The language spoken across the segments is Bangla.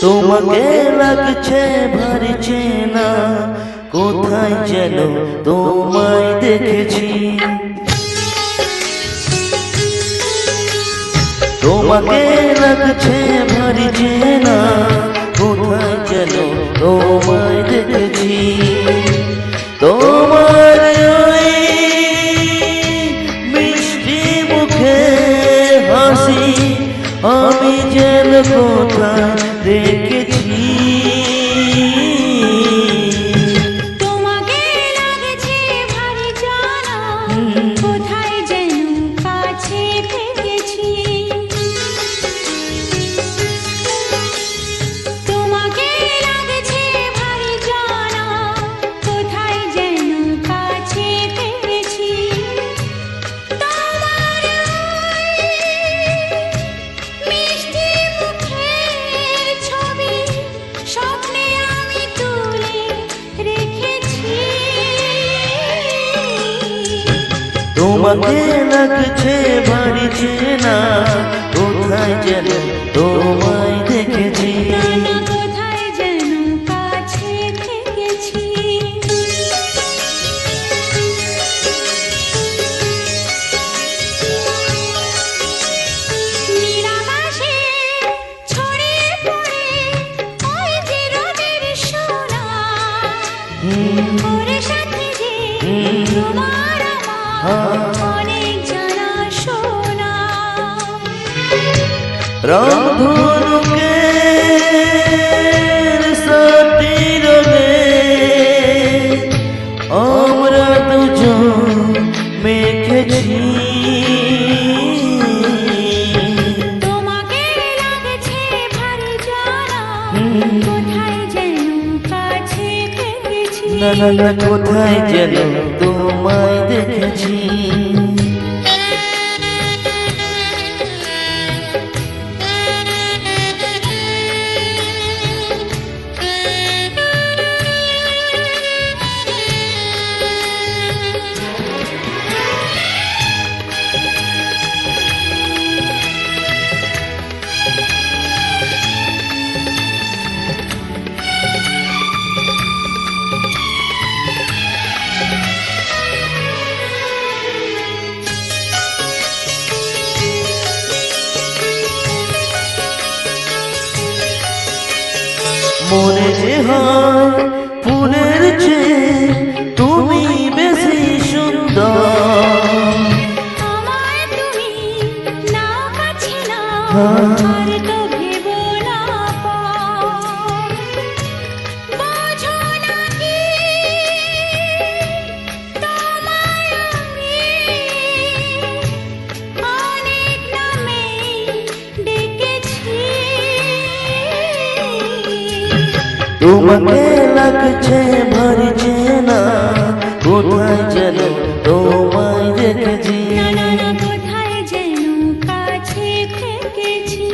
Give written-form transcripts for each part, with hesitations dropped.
তোমাকে লাগছে ভারী চেনা, কোথায় যেন তোমায় দেখেছি। তোমাকে লাগছে ভারী চেনা, কোথায় যেন তোমায় দেখেছি। তোমার ওই মিষ্টি মুখে হাসি আমি যেন কোথায় দেখেছি। তোমাকে লাগছে ভারী জানা, কোথায় যেন কাছে থেকেছি। তোমাকে লাগছে ভারী জানা, কোথায় যেন কাছে থেকেছি। তোমার মিষ্টি মুখের ছবি স্বপ্নে আমি তুলে রেখেছি। তোমাকে লাগছে ভারী চেনা, কোথায় যেন তোমায় দেখেছি। নানা কোথায় যেন কাছে থেকেছি। নিরাকাশে ছড়িয়ে পড়ে ওই যে রোদের সোনা, ওর সাথে যে তোমার আমার অনেক জানা শোনা। রংধনুকে সাথী রঙে আমরা দুজন মেখেছি। তোমাকে লাগছে ভারী জানা, কোথায় যেন কাছে থেকেছি। না না না কোথায় যেন তোমায় দেখেছি। মনে যে হয় ফুলের চেয়ে তুমি বেশি সুন্দর। আমায় তুমি নাও কাছে না, হ্যাঁ। আর তো ভেবো না পর। বোঝো না কি তোমায় আমি অনেক নামে ডেকেছি। তোমাকে লাগছে ভারী চেনা, কোথায় যেন তোমায় দেখেছি। নানা কোথায় যেন কাছে থেকেছি।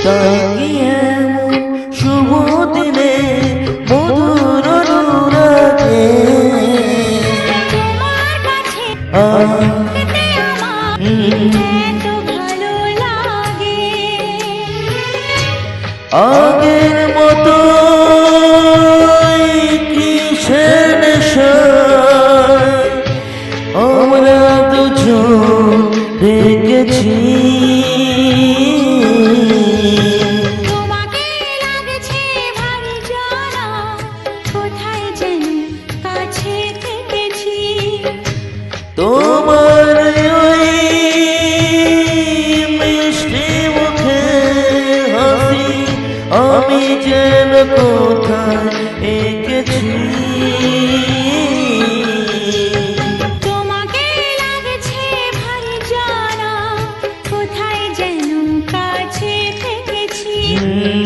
তাই কি এমন শুভ দিনে মধুর অনুরাগে তোমার কাছে পেতে আমার এত ভালো লাগে। আগের মতো কিসের নেশায় আমরা দুজন দেখেছি। তোমাকে লাগছে ভারী জানা, কোথায় যেন কাছে থেকেছি। তোমার ওই মিষ্টি মুখে হাসি আমি যেন কোথায় এঁকেছি। তোমাকে লাগছে ভারী জানা, কোথায় যেন কাছে থেকেছি।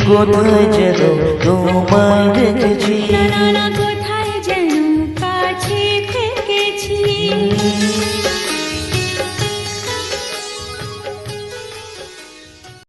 কোথায় কোথায় যেন তোমায় দেখেছি। না না না